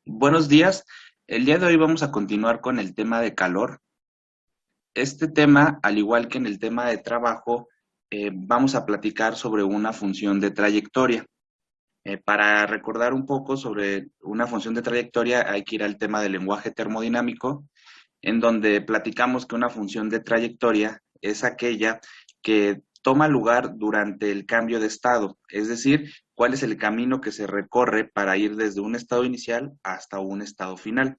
Buenos días. El día de hoy vamos a continuar con el tema de calor. Este tema, al igual que en el tema de trabajo, vamos a platicar sobre una función de trayectoria. Para recordar un poco sobre una función de trayectoria, hay que ir al tema del lenguaje termodinámico, en donde platicamos que una función de trayectoria es aquella que toma lugar durante el cambio de estado, es decir, cuál es el camino que se recorre para ir desde un estado inicial hasta un estado final.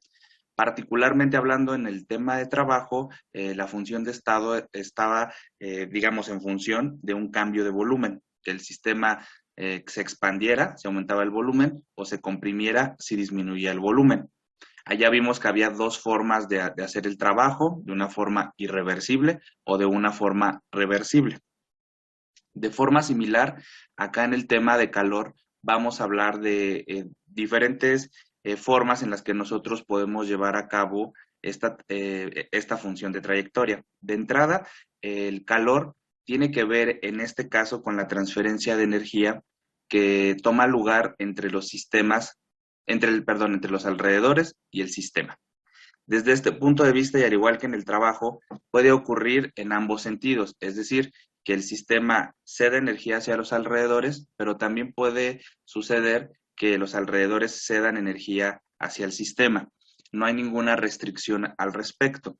Particularmente hablando en el tema de trabajo, la función de estado estaba, digamos, en función de un cambio de volumen, que el sistema se expandiera, se aumentaba el volumen, o se comprimiera si disminuía el volumen. Allá vimos que había dos formas de hacer el trabajo, de una forma irreversible o de una forma reversible. De forma similar, acá en el tema de calor vamos a hablar de diferentes formas en las que nosotros podemos llevar a cabo esta función de trayectoria. De entrada, el calor tiene que ver en este caso con la transferencia de energía que toma lugar entre los sistemas, entre los alrededores y el sistema. Desde este punto de vista, y al igual que en el trabajo, puede ocurrir en ambos sentidos, es decir, que el sistema ceda energía hacia los alrededores, pero también puede suceder que los alrededores cedan energía hacia el sistema. No hay ninguna restricción al respecto.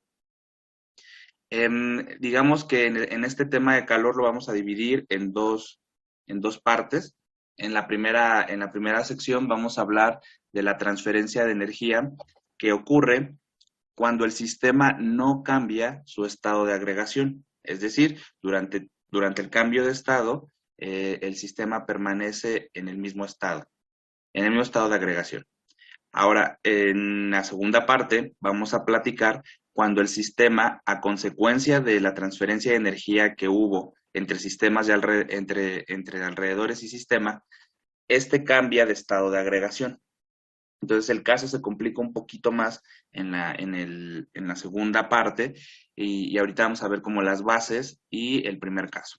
Digamos que en este tema de calor lo vamos a dividir en dos partes. En la primera sección vamos a hablar de la transferencia de energía que ocurre cuando el sistema no cambia su estado de agregación. Es decir, durante el cambio de estado, el sistema permanece en el mismo estado de agregación. Ahora, en la segunda parte, vamos a platicar cuando el sistema, a consecuencia de la transferencia de energía que hubo entre sistemas entre alrededores y sistema, este cambia de estado de agregación. Entonces el caso se complica un poquito más en la segunda parte y ahorita vamos a ver como las bases y el primer caso.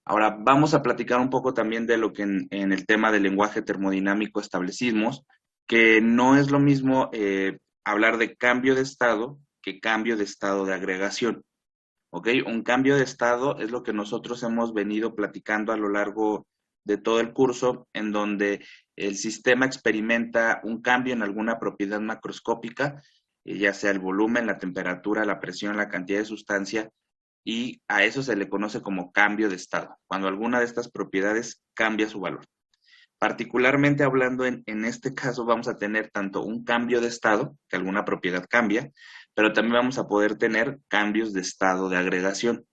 Ahora vamos a platicar un poco también de lo que en el tema del lenguaje termodinámico establecimos, que no es lo mismo hablar de cambio de estado que cambio de estado de agregación. ¿Ok? Un cambio de estado es lo que nosotros hemos venido platicando a lo largo de todo el curso, en donde el sistema experimenta un cambio en alguna propiedad macroscópica, ya sea el volumen, la temperatura, la presión, la cantidad de sustancia, y a eso se le conoce como cambio de estado, cuando alguna de estas propiedades cambia su valor. Particularmente hablando en este caso vamos a tener tanto un cambio de estado, que alguna propiedad cambia, pero también vamos a poder tener cambios de estado de agregación.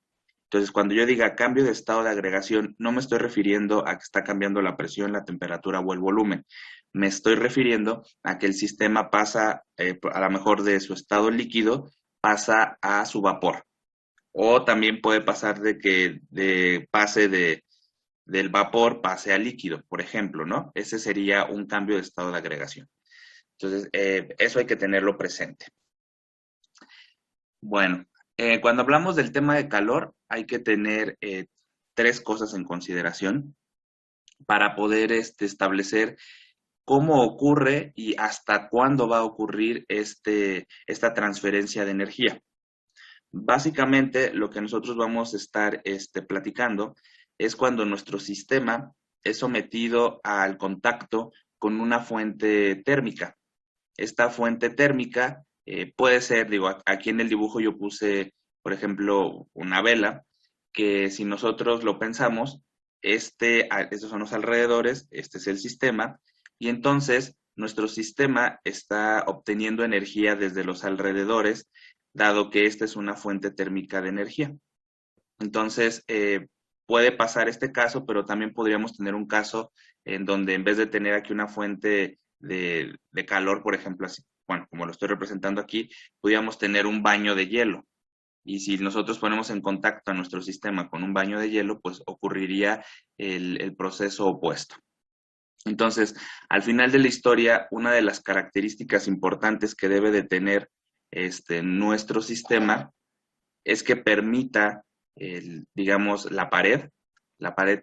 Entonces, cuando yo diga cambio de estado de agregación, no me estoy refiriendo a que está cambiando la presión, la temperatura o el volumen. Me estoy refiriendo a que el sistema pasa, a lo mejor de su estado líquido, pasa a su vapor. O también puede pasar del vapor pase a líquido, por ejemplo, ¿no? Ese sería un cambio de estado de agregación. Entonces, eso hay que tenerlo presente. Bueno, cuando hablamos del tema de calor, hay que tener tres cosas en consideración para poder establecer cómo ocurre y hasta cuándo va a ocurrir esta transferencia de energía. Básicamente, lo que nosotros vamos a estar platicando es cuando nuestro sistema es sometido al contacto con una fuente térmica. Esta fuente térmica puede ser, digo, aquí en el dibujo yo puse, por ejemplo, una vela, que si nosotros lo pensamos, estos son los alrededores, este es el sistema, y entonces nuestro sistema está obteniendo energía desde los alrededores, dado que esta es una fuente térmica de energía. Entonces, puede pasar este caso, pero también podríamos tener un caso en donde en vez de tener aquí una fuente de calor, por ejemplo, así, bueno, como lo estoy representando aquí, podríamos tener un baño de hielo. Y si nosotros ponemos en contacto a nuestro sistema con un baño de hielo, pues ocurriría el proceso opuesto. Entonces, al final de la historia, una de las características importantes que debe de tener nuestro sistema es que permita, digamos, la pared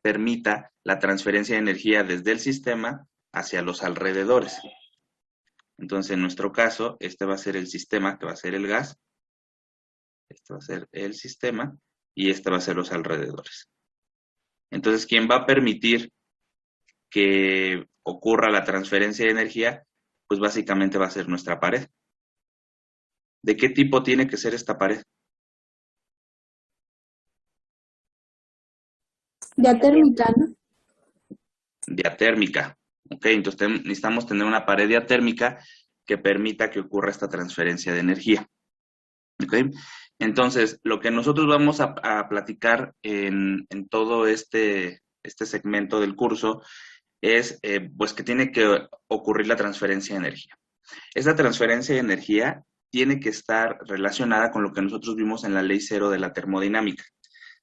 permita la transferencia de energía desde el sistema hacia los alrededores. Entonces, en nuestro caso, este va a ser el sistema, que va a ser el gas, este va a ser el sistema, y este va a ser los alrededores. Entonces, ¿quién va a permitir que ocurra la transferencia de energía? Pues básicamente va a ser nuestra pared. ¿De qué tipo tiene que ser esta pared? Diatérmica, ¿no? Diatérmica. ¿Ok? Entonces necesitamos tener una pared diatérmica que permita que ocurra esta transferencia de energía. ¿Ok? Entonces, lo que nosotros vamos a platicar en todo este segmento del curso es pues que tiene que ocurrir la transferencia de energía. Esta transferencia de energía tiene que estar relacionada con lo que nosotros vimos en la ley cero de la termodinámica.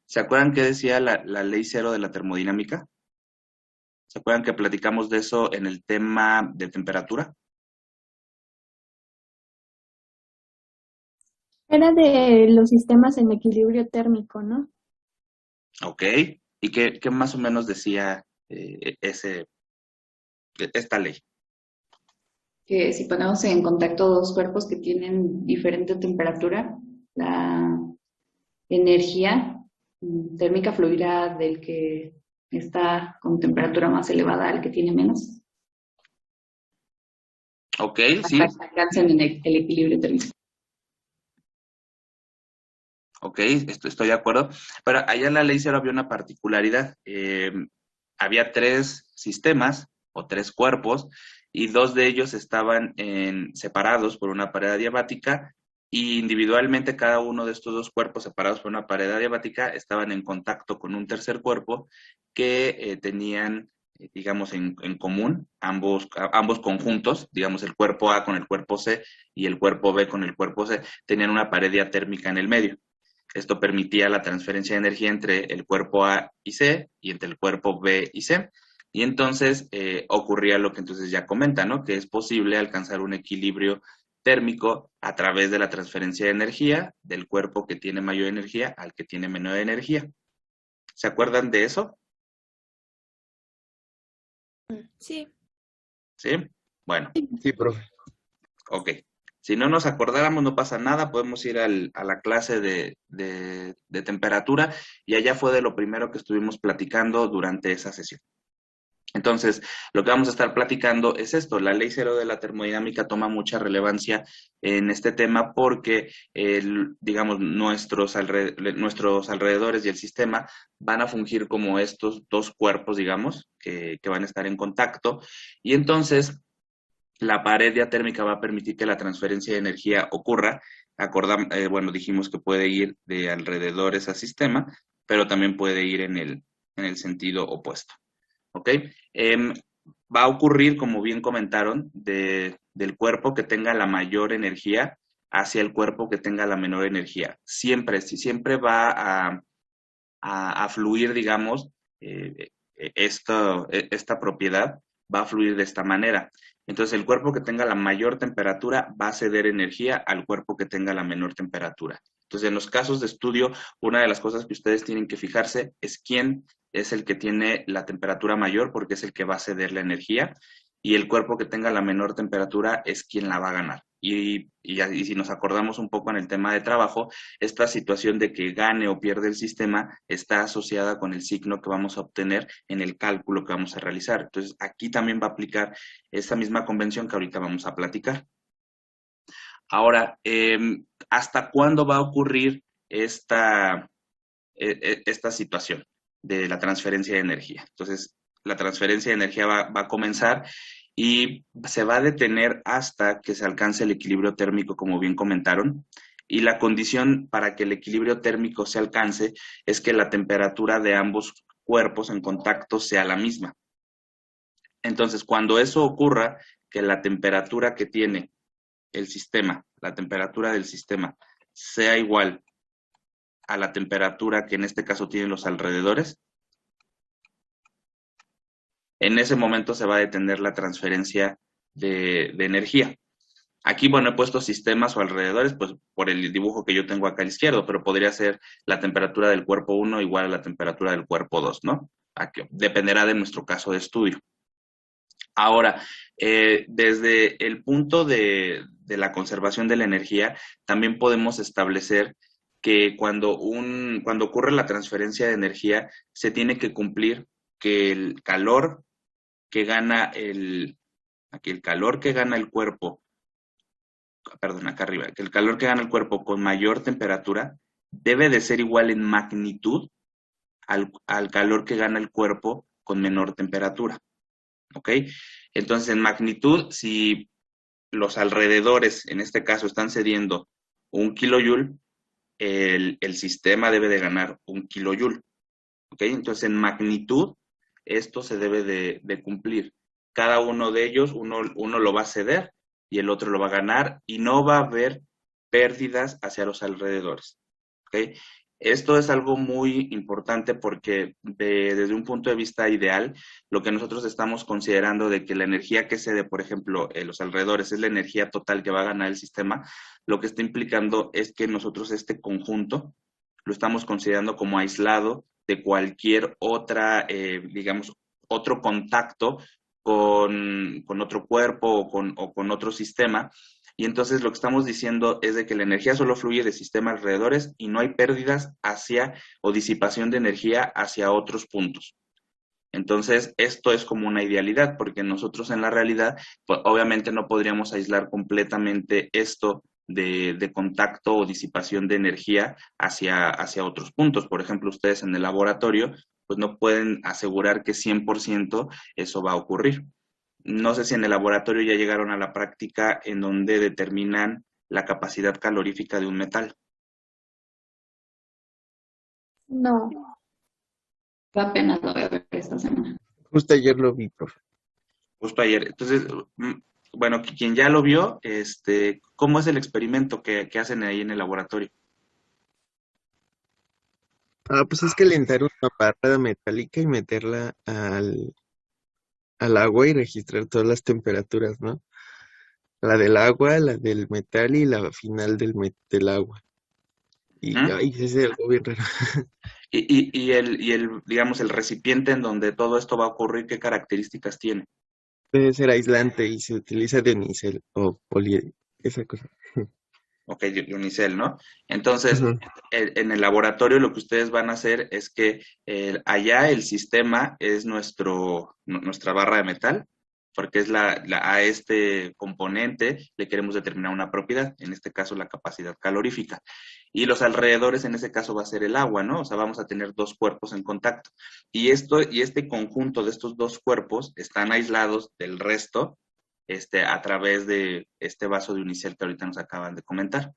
¿Se acuerdan qué decía la ley cero de la termodinámica? ¿Se acuerdan que platicamos de eso en el tema de temperatura? Era de los sistemas en equilibrio térmico, ¿no? Ok. ¿Y qué más o menos decía esta ley? Que si ponemos en contacto dos cuerpos que tienen diferente temperatura, la energía térmica fluirá del que está con temperatura más elevada al que tiene menos, Ok, sí, hasta que alcancen en el equilibrio térmico. ok, estoy de acuerdo. Pero allá en la ley cero había una particularidad. Había tres sistemas o tres cuerpos y dos de ellos estaban separados por una pared adiabática y individualmente cada uno de estos dos cuerpos separados por una pared adiabática estaban en contacto con un tercer cuerpo que tenían, digamos, en común ambos conjuntos, digamos, el cuerpo A con el cuerpo C y el cuerpo B con el cuerpo C, tenían una pared diatérmica en el medio. Esto permitía la transferencia de energía entre el cuerpo A y C y entre el cuerpo B y C. Y entonces ocurría lo que entonces ya comenta, ¿no? Que es posible alcanzar un equilibrio térmico a través de la transferencia de energía del cuerpo que tiene mayor energía al que tiene menor energía. ¿Se acuerdan de eso? Sí. ¿Sí? Bueno, Sí, profe. ok. Si no nos acordáramos, no pasa nada, podemos ir a la clase de temperatura y allá fue de lo primero que estuvimos platicando durante esa sesión. Entonces, lo que vamos a estar platicando es esto, la ley cero de la termodinámica toma mucha relevancia en este tema porque, digamos, nuestros alrededores y el sistema van a fungir como estos dos cuerpos, digamos, que van a estar en contacto y entonces la pared diatérmica va a permitir que la transferencia de energía ocurra. Bueno, dijimos que puede ir de alrededores a sistema, pero también puede ir en el sentido opuesto. ¿Ok? Va a ocurrir, como bien comentaron, del cuerpo que tenga la mayor energía hacia el cuerpo que tenga la menor energía. Siempre va a fluir, digamos, esta propiedad va a fluir de esta manera. Entonces, el cuerpo que tenga la mayor temperatura va a ceder energía al cuerpo que tenga la menor temperatura. Entonces, en los casos de estudio, una de las cosas que ustedes tienen que fijarse es quién es el que tiene la temperatura mayor, porque es el que va a ceder la energía, y el cuerpo que tenga la menor temperatura es quien la va a ganar. Y si nos acordamos un poco en el tema de trabajo, esta situación de que gane o pierde el sistema está asociada con el signo que vamos a obtener en el cálculo que vamos a realizar. Entonces, aquí también va a aplicar esta misma convención que ahorita vamos a platicar. Ahora, ¿hasta cuándo va a ocurrir esta situación de la transferencia de energía? Entonces, la transferencia de energía va a comenzar y se va a detener hasta que se alcance el equilibrio térmico, como bien comentaron. Y la condición para que el equilibrio térmico se alcance es que la temperatura de ambos cuerpos en contacto sea la misma. Entonces, cuando eso ocurra, que la temperatura que tiene el sistema, la temperatura del sistema, sea igual a la temperatura que en este caso tienen los alrededores, en ese momento se va a detener la transferencia de energía. Aquí, bueno, he puesto sistemas o alrededores, pues por el dibujo que yo tengo acá a la izquierda, pero podría ser la temperatura del cuerpo 1 igual a la temperatura del cuerpo 2, ¿no? Aquí, dependerá de nuestro caso de estudio. Ahora, desde el punto de la conservación de la energía, también podemos establecer que cuando ocurre la transferencia de energía, se tiene que cumplir que el calor que gana aquí el calor que gana el cuerpo, perdón, acá arriba, que el calor que gana el cuerpo con mayor temperatura debe de ser igual en magnitud al calor que gana el cuerpo con menor temperatura, ¿ok? Entonces, en magnitud, si los alrededores, en este caso, están cediendo 1 kilojoule, el sistema debe de ganar 1 kilojoule, ¿ok? Entonces, en magnitud, esto se debe de cumplir. Cada uno de ellos, uno lo va a ceder y el otro lo va a ganar y no va a haber pérdidas hacia los alrededores, ¿ok? Esto es algo muy importante porque desde un punto de vista ideal, lo que nosotros estamos considerando de que la energía que cede, por ejemplo, en los alrededores, es la energía total que va a ganar el sistema, lo que está implicando es que nosotros este conjunto lo estamos considerando como aislado de cualquier otra, digamos, otro contacto con otro cuerpo o con otro sistema. Y entonces lo que estamos diciendo es de que la energía solo fluye de sistemas alrededores y no hay pérdidas hacia o disipación de energía hacia otros puntos. Entonces, esto es como una idealidad, porque nosotros en la realidad, pues, obviamente no podríamos aislar completamente esto de contacto o disipación de energía hacia otros puntos. Por ejemplo, ustedes en el laboratorio, pues no pueden asegurar que 100% eso va a ocurrir. No sé si en el laboratorio ya llegaron a la práctica en donde determinan la capacidad calorífica de un metal. No, Yo apenas lo voy a ver esta semana. Justo ayer lo vi, profe. Justo ayer. Entonces, bueno, quien ya lo vio, ¿cómo es el experimento que hacen ahí en el laboratorio? Pues es calentar una barra metálica y meterla al agua y registrar todas las temperaturas, ¿no? La del agua, la del metal y la final del agua. Y, ¿Mm? ay, ese es algo bien raro. Digamos, el recipiente en donde todo esto va a ocurrir, ¿qué características tiene? Debe ser aislante y se utiliza de unicel o poli, esa cosa. Ok, de unicel, ¿no? Entonces, Ujú. en el laboratorio lo que ustedes van a hacer es que allá el sistema es nuestra barra de metal, porque es a este componente le queremos determinar una propiedad, en este caso la capacidad calorífica. Y los alrededores, en ese caso, va a ser el agua, ¿no? O sea, vamos a tener dos cuerpos en contacto. Y este conjunto de estos dos cuerpos están aislados del resto a través de este vaso de unicel que ahorita nos acaban de comentar.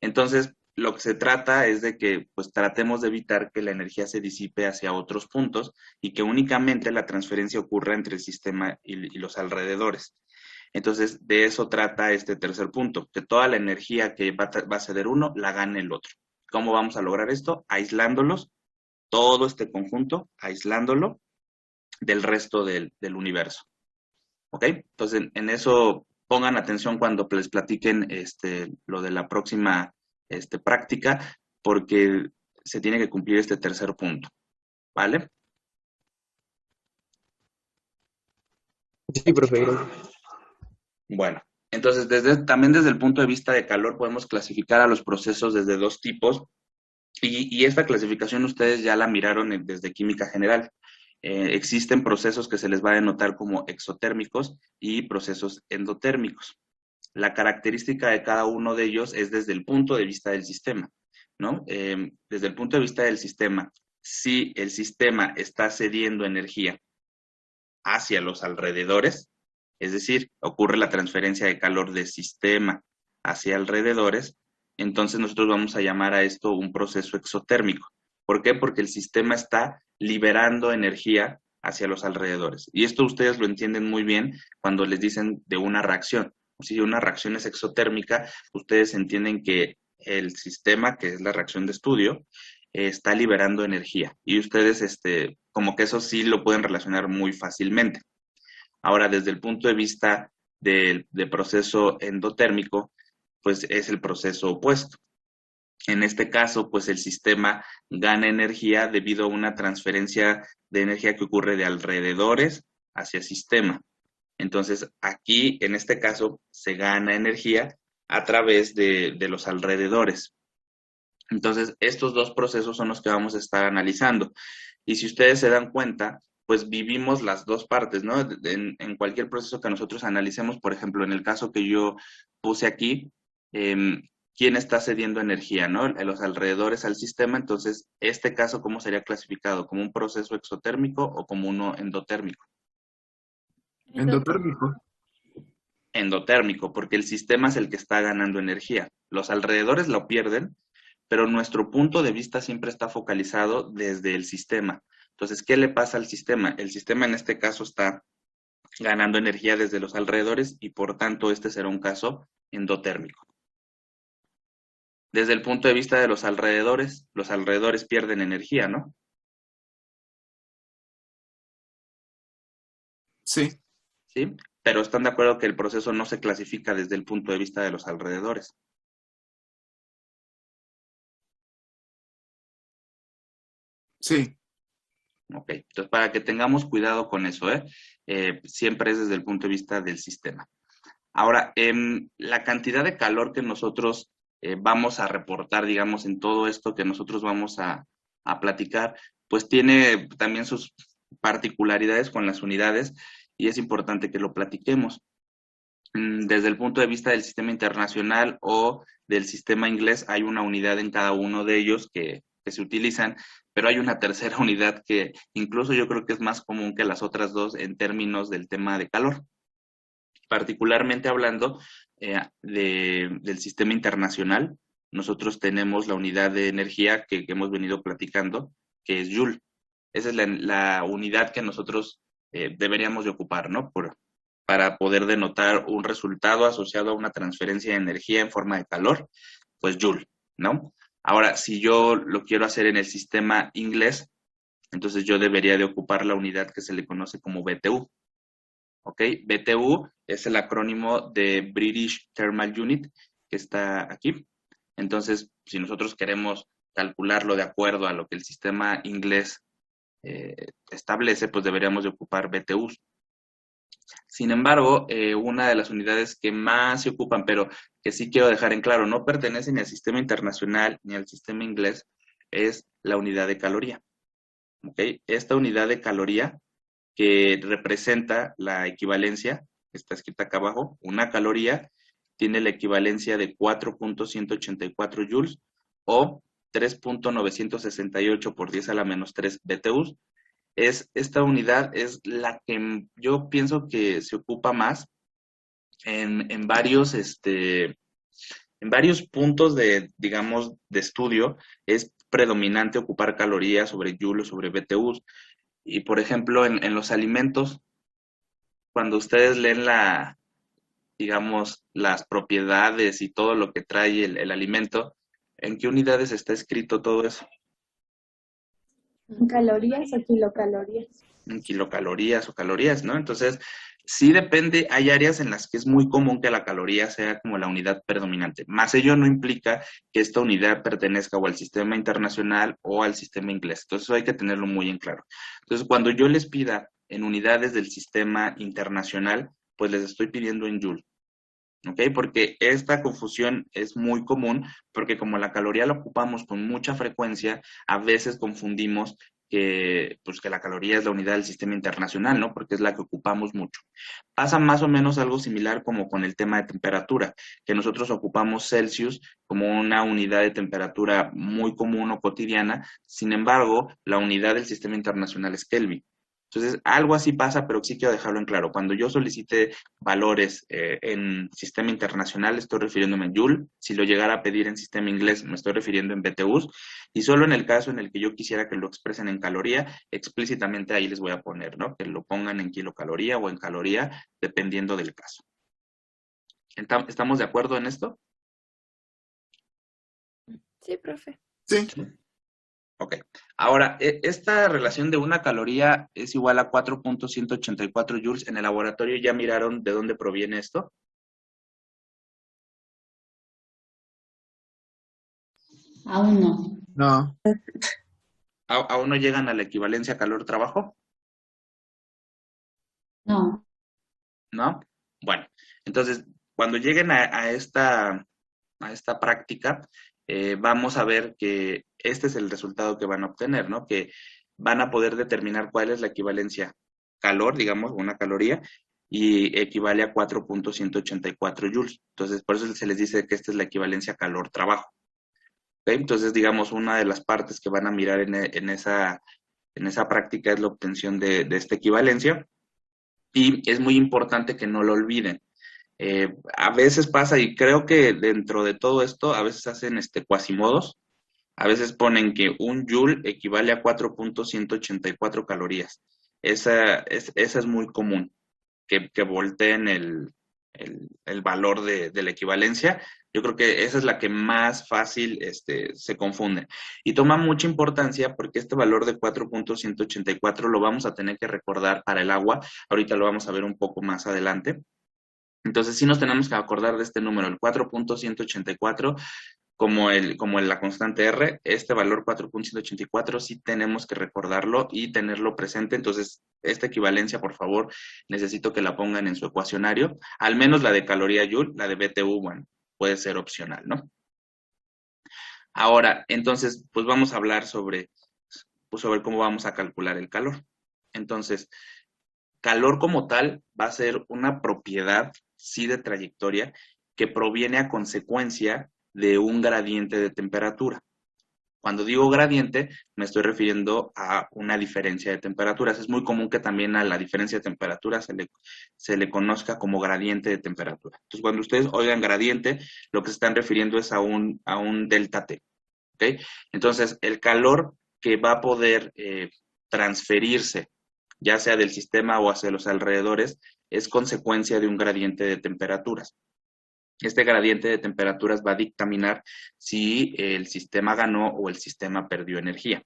Entonces, lo que se trata es de que pues tratemos de evitar que la energía se disipe hacia otros puntos y que únicamente la transferencia ocurra entre el sistema y los alrededores. Entonces, de eso trata este tercer punto, que toda la energía que va a ceder uno la gane el otro. ¿Cómo vamos a lograr esto? Aislándolos, todo este conjunto, aislándolo del resto del universo. ¿Ok? Entonces, en eso pongan atención cuando les platiquen lo de la próxima práctica, porque se tiene que cumplir este tercer punto, ¿vale? Sí, profe, gracias. Bueno, entonces también desde el punto de vista de calor podemos clasificar a los procesos desde dos tipos y esta clasificación ustedes ya la miraron desde química general. Existen procesos que se les va a denotar como exotérmicos y procesos endotérmicos. La característica de cada uno de ellos es desde el punto de vista del sistema, ¿no? Desde el punto de vista del sistema, si el sistema está cediendo energía hacia los alrededores, es decir, ocurre la transferencia de calor del sistema hacia alrededores, entonces nosotros vamos a llamar a esto un proceso exotérmico. ¿Por qué? Porque el sistema está liberando energía hacia los alrededores. Y esto ustedes lo entienden muy bien cuando les dicen de una reacción. Si una reacción es exotérmica, ustedes entienden que el sistema, que es la reacción de estudio, está liberando energía. Y ustedes, como que eso sí lo pueden relacionar muy fácilmente. Ahora, desde el punto de vista del proceso endotérmico, pues es el proceso opuesto. En este caso, pues el sistema gana energía debido a una transferencia de energía que ocurre de alrededores hacia sistema. Entonces, aquí, en este caso, se gana energía a través de los alrededores. Entonces, estos dos procesos son los que vamos a estar analizando. Y si ustedes se dan cuenta, pues vivimos las dos partes, ¿no? En cualquier proceso que nosotros analicemos, por ejemplo, en el caso que yo puse aquí, ¿quién está cediendo energía, ¿no? Los alrededores al sistema. Entonces, este caso, ¿cómo sería clasificado? ¿Como un proceso exotérmico o como uno endotérmico? Endotérmico. Endotérmico, porque el sistema es el que está ganando energía. Los alrededores lo pierden, pero nuestro punto de vista siempre está focalizado desde el sistema. Entonces, ¿qué le pasa al sistema? El sistema en este caso está ganando energía desde los alrededores y por tanto este será un caso endotérmico. Desde el punto de vista de los alrededores pierden energía, ¿no? Sí, ¿Sí? Pero están de acuerdo que el proceso no se clasifica desde el punto de vista de los alrededores. sí. Ok, entonces para que tengamos cuidado con eso, siempre es desde el punto de vista del sistema. Ahora, la cantidad de calor que nosotros vamos a reportar, digamos, en todo esto que nosotros vamos a platicar, pues tiene también sus particularidades con las unidades y es importante que lo platiquemos. Desde el punto de vista del sistema internacional o del sistema inglés, hay una unidad en cada uno de ellos que se utilizan, pero hay una tercera unidad que incluso yo creo que es más común que las otras dos en términos del tema de calor. Particularmente hablando del sistema internacional, nosotros tenemos la unidad de energía que hemos venido platicando, que es Joule. Esa es la unidad que nosotros deberíamos de ocupar, ¿no? Para poder denotar un resultado asociado a una transferencia de energía en forma de calor, pues Joule, ¿no? Ahora, si yo lo quiero hacer en el sistema inglés, entonces yo debería de ocupar la unidad que se le conoce como BTU. ¿Ok? BTU es el acrónimo de British Thermal Unit, que está aquí. Entonces, si nosotros queremos calcularlo de acuerdo a lo que el sistema inglés establece, pues deberíamos de ocupar BTUs. Sin embargo, una de las unidades que más se ocupan, pero que sí quiero dejar en claro, no pertenece ni al sistema internacional ni al sistema inglés, es la unidad de caloría. ¿Ok? Esta unidad de caloría que representa la equivalencia, está escrita acá abajo, una caloría tiene la equivalencia de 4.184 joules o 3.968 por 10 a la menos 3 BTUs. Esta unidad es la que yo pienso que se ocupa más en varios, en varios puntos de, digamos, de estudio. Es predominante ocupar calorías sobre joules, sobre BTUs. Y por ejemplo, en los alimentos, cuando ustedes leen digamos, las propiedades y todo lo que trae el alimento, ¿en qué unidades está escrito todo eso? ¿Calorías o kilocalorías? En kilocalorías o calorías, ¿no? Entonces, sí depende, hay áreas en las que es muy común que la caloría sea como la unidad predominante, más ello no implica que esta unidad pertenezca o al sistema internacional o al sistema inglés, entonces eso hay que tenerlo muy en claro. Entonces, cuando yo les pida en unidades del sistema internacional, pues les estoy pidiendo en joule. ¿Ok? Porque esta confusión es muy común, porque como la caloría la ocupamos con mucha frecuencia, a veces confundimos pues que la caloría es la unidad del sistema internacional, ¿no? Porque es la que ocupamos mucho. Pasa más o menos algo similar como con el tema de temperatura, que nosotros ocupamos Celsius como una unidad de temperatura muy común o cotidiana, sin embargo, la unidad del sistema internacional es Kelvin. Entonces, algo así pasa, pero sí quiero dejarlo en claro. Cuando yo solicite valores en sistema internacional, estoy refiriéndome en Joule. Si lo llegara a pedir en sistema inglés, me estoy refiriendo en BTUs. Y solo en el caso en el que yo quisiera que lo expresen en caloría, explícitamente ahí les voy a poner, ¿no? Que lo pongan en kilocaloría o en caloría, dependiendo del caso. ¿Estamos de acuerdo en esto? Sí, profe. Sí, Ok. Ahora, esta relación de una caloría es igual a 4.184 joules. En el laboratorio ya miraron de dónde proviene esto. Aún no. no, ¿Aún no llegan a la equivalencia calor-trabajo? No. ¿no? Bueno, entonces, cuando lleguen a esta práctica, vamos a ver que este es el resultado que van a obtener, ¿no? Que van a poder determinar cuál es la equivalencia calor, digamos, una caloría, y equivale a 4.184 joules. Entonces, por eso se les dice que esta es la equivalencia calor-trabajo. ¿Okay? Entonces, digamos, una de las partes que van a mirar en esa práctica es la obtención de esta equivalencia, y es muy importante que no lo olviden. A veces pasa, y creo que dentro de todo esto, a veces hacen cuasimodos, a veces ponen que un joule equivale a 4.184 calorías. Esa es muy común, que volteen el valor de la equivalencia. Yo creo que esa es la que más fácil se confunde. Y toma mucha importancia porque este valor de 4.184 lo vamos a tener que recordar para el agua. Ahorita lo vamos a ver un poco más adelante. Entonces sí nos tenemos que acordar de este número, el 4.184, como la constante R. Este valor 4.184 sí tenemos que recordarlo y tenerlo presente. Entonces, esta equivalencia, por favor, necesito que la pongan en su ecuacionario. Al menos la de caloría joule, la de BTU, bueno, puede ser opcional, ¿no? Ahora, entonces, pues vamos a hablar sobre cómo vamos a calcular el calor. Entonces, calor como tal va a ser una propiedad, sí, de trayectoria, que proviene a consecuencia de un gradiente de temperatura. Cuando digo gradiente, me estoy refiriendo a una diferencia de temperaturas. Es muy común que también a la diferencia de temperatura se le conozca como gradiente de temperatura. Entonces, cuando ustedes oigan gradiente, lo que se están refiriendo es a un delta T. ¿Okay? Entonces, el calor que va a poder transferirse, ya sea del sistema o hacia los alrededores, es consecuencia de un gradiente de temperaturas. Este gradiente de temperaturas va a dictaminar si el sistema ganó o el sistema perdió energía.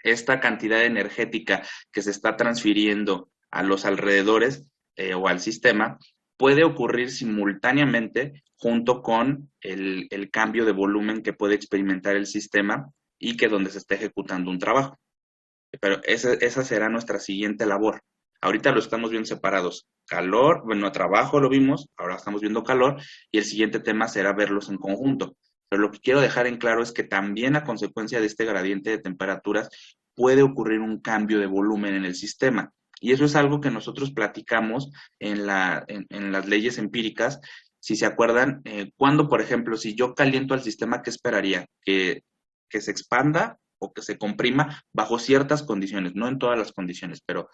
Esta cantidad energética que se está transfiriendo a los alrededores o al sistema puede ocurrir simultáneamente junto con el cambio de volumen que puede experimentar el sistema y que donde se está ejecutando un trabajo. Pero esa será nuestra siguiente labor. Ahorita lo estamos viendo separados. Calor, bueno, trabajo lo vimos, ahora estamos viendo calor, y el siguiente tema será verlos en conjunto. Pero lo que quiero dejar en claro es que también a consecuencia de este gradiente de temperaturas puede ocurrir un cambio de volumen en el sistema. Y eso es algo que nosotros platicamos en las leyes empíricas. Si se acuerdan, cuando, por ejemplo, si yo caliento al sistema, ¿qué esperaría? Que se expanda o que se comprima bajo ciertas condiciones, no en todas las condiciones, pero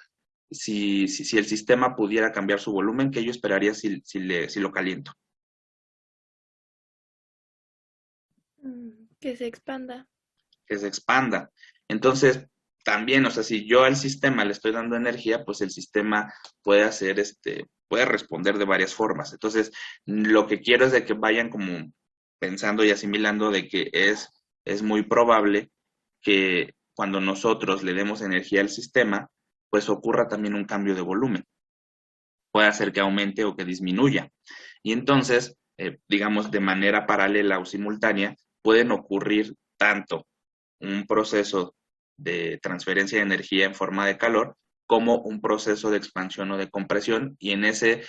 si el sistema pudiera cambiar su volumen, ¿qué yo esperaría si lo caliento? Que se expanda. Que se expanda. Entonces, también, o sea, si yo al sistema le estoy dando energía, pues el sistema puede hacer puede responder de varias formas. Entonces, lo que quiero es de que vayan como pensando y asimilando de que es muy probable que cuando nosotros le demos energía al sistema, pues ocurra también un cambio de volumen. Puede hacer que aumente o que disminuya. Y entonces, digamos, de manera paralela o simultánea, pueden ocurrir tanto un proceso de transferencia de energía en forma de calor, como un proceso de expansión o de compresión, y en ese,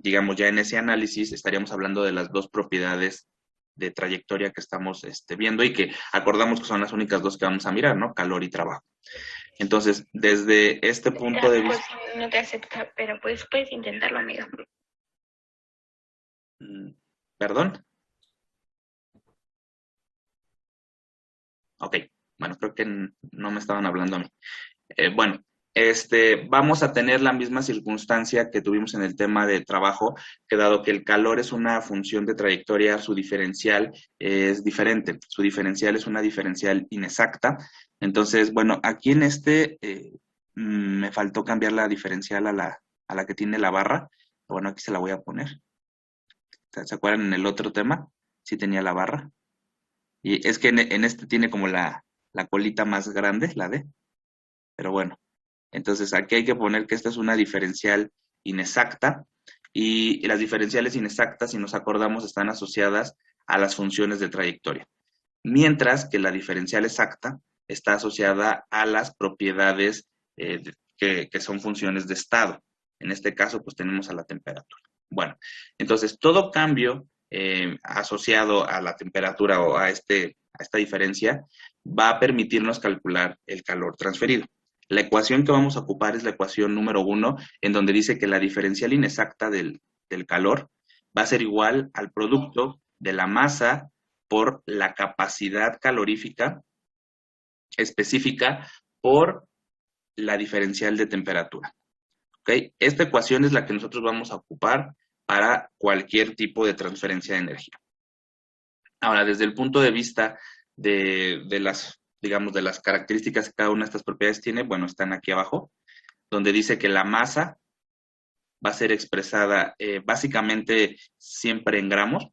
digamos, ya en ese análisis estaríamos hablando de las dos propiedades de trayectoria que estamos viendo y que acordamos que son las únicas dos que vamos a mirar, ¿no? Calor y trabajo. Entonces, desde este punto de vista... Pues no te acepta, pero pues puedes intentarlo, amigo. ¿Perdón? Ok, bueno, creo que no me estaban hablando a mí. Bueno, vamos a tener la misma circunstancia que tuvimos en el tema de trabajo, que dado que el calor es una función de trayectoria, su diferencial es diferente. Su diferencial es una diferencial inexacta. Entonces, bueno, aquí en me faltó cambiar la diferencial a la que tiene la barra. Bueno, aquí se la voy a poner. ¿Se acuerdan en el otro tema? Sí tenía la barra. Y es que en este tiene como la colita más grande, la D. Pero bueno, entonces aquí hay que poner que esta es una diferencial inexacta, y las diferenciales inexactas, si nos acordamos, están asociadas a las funciones de trayectoria. Mientras que la diferencial exacta está asociada a las propiedades que son funciones de estado. En este caso, pues tenemos a la temperatura. Bueno, entonces todo cambio asociado a la temperatura o a esta diferencia va a permitirnos calcular el calor transferido. La ecuación que vamos a ocupar es la ecuación número 1, en donde dice que la diferencial inexacta del calor va a ser igual al producto de la masa por la capacidad calorífica específica por la diferencial de temperatura. ¿Okay? Esta ecuación es la que nosotros vamos a ocupar para cualquier tipo de transferencia de energía. Ahora, desde el punto de vista de las, digamos, de las características que cada una de estas propiedades tiene, bueno, están aquí abajo, donde dice que la masa va a ser expresada básicamente siempre en gramos.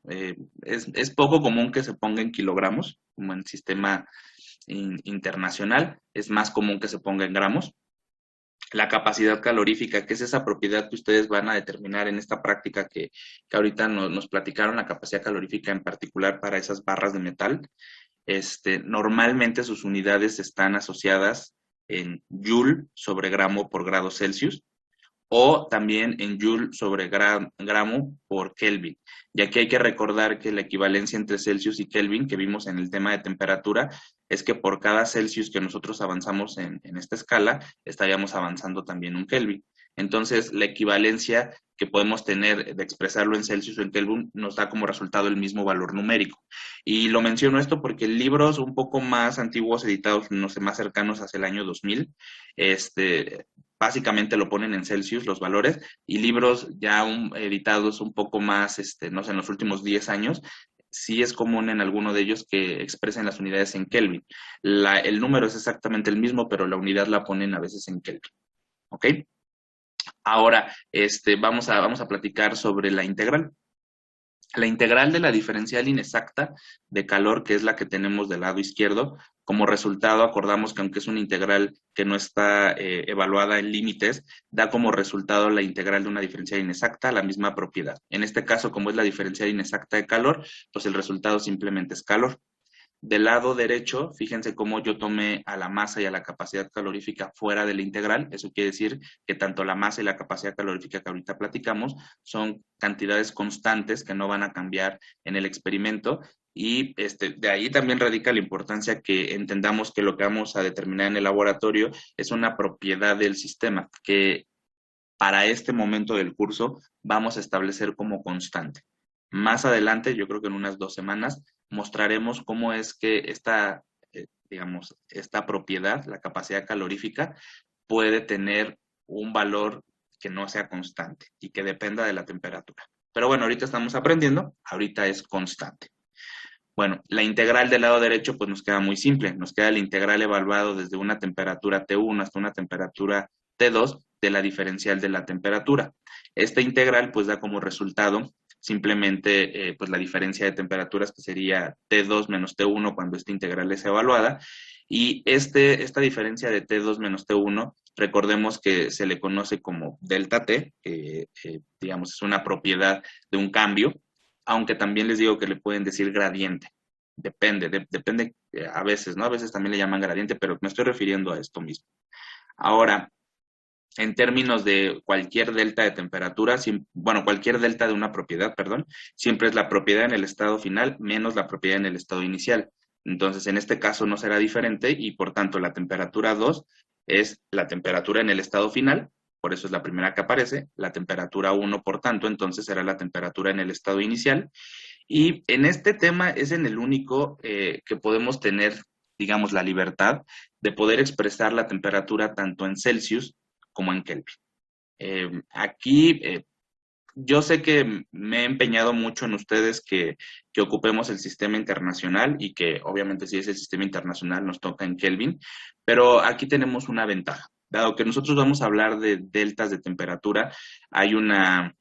Es poco común que se ponga en kilogramos, como en el sistema internacional, es más común que se ponga en gramos. La capacidad calorífica, que es esa propiedad que ustedes van a determinar en esta práctica que ahorita nos platicaron, la capacidad calorífica en particular para esas barras de metal. Normalmente sus unidades están asociadas en Joule sobre gramo por grado Celsius, o también en Joule sobre gramo por Kelvin. Y aquí hay que recordar que la equivalencia entre Celsius y Kelvin que vimos en el tema de temperatura es que por cada Celsius que nosotros avanzamos en esta escala, estaríamos avanzando también un Kelvin. Entonces, la equivalencia que podemos tener de expresarlo en Celsius o en Kelvin nos da como resultado el mismo valor numérico. Y lo menciono esto porque libros un poco más antiguos, editados, no sé, más cercanos hacia el año 2000, básicamente lo ponen en Celsius los valores, y libros ya editados un poco más, no sé, en los últimos 10 años, sí es común en alguno de ellos que expresen las unidades en Kelvin. El número es exactamente el mismo, pero la unidad la ponen a veces en Kelvin. ¿Ok? Ahora, vamos a platicar sobre la integral. La integral de la diferencial inexacta de calor, que es la que tenemos del lado izquierdo, como resultado acordamos que aunque es una integral que no está evaluada en límites, da como resultado la integral de una diferencial inexacta la misma propiedad. En este caso, como es la diferencial inexacta de calor, pues el resultado simplemente es calor. Del lado derecho, fíjense cómo yo tomé a la masa y a la capacidad calorífica fuera de la integral. Eso quiere decir que tanto la masa y la capacidad calorífica que ahorita platicamos son cantidades constantes que no van a cambiar en el experimento. Y de ahí también radica la importancia que entendamos que lo que vamos a determinar en el laboratorio es una propiedad del sistema que para este momento del curso vamos a establecer como constante. Más adelante, yo creo que en unas 2 semanas, mostraremos cómo es que esta propiedad, la capacidad calorífica, puede tener un valor que no sea constante y que dependa de la temperatura. Pero bueno, ahorita estamos aprendiendo, ahorita es constante. Bueno, la integral del lado derecho pues nos queda muy simple, nos queda la integral evaluado desde una temperatura T1 hasta una temperatura T2 de la diferencial de la temperatura. Esta integral pues da como resultado simplemente pues la diferencia de temperaturas, que sería T2 menos T1 cuando esta integral es evaluada, y esta diferencia de T2 menos T1, recordemos que se le conoce como delta T, digamos es una propiedad de un cambio, aunque también les digo que le pueden decir gradiente, depende a veces, ¿no? A veces también le llaman gradiente, pero me estoy refiriendo a esto mismo. Ahora, en términos de cualquier delta de temperatura, cualquier delta de una propiedad, perdón, siempre es la propiedad en el estado final menos la propiedad en el estado inicial. Entonces, en este caso no será diferente y, por tanto, la temperatura 2 es la temperatura en el estado final, por eso es la primera que aparece. La temperatura 1, por tanto, entonces será la temperatura en el estado inicial. Y en este tema es en el único que podemos tener, digamos, la libertad de poder expresar la temperatura tanto en Celsius como en Kelvin. Aquí yo sé que me he empeñado mucho en ustedes que ocupemos el sistema internacional y que obviamente si es el sistema internacional nos toca en Kelvin, pero aquí tenemos una ventaja. Dado que nosotros vamos a hablar de deltas de temperatura, hay una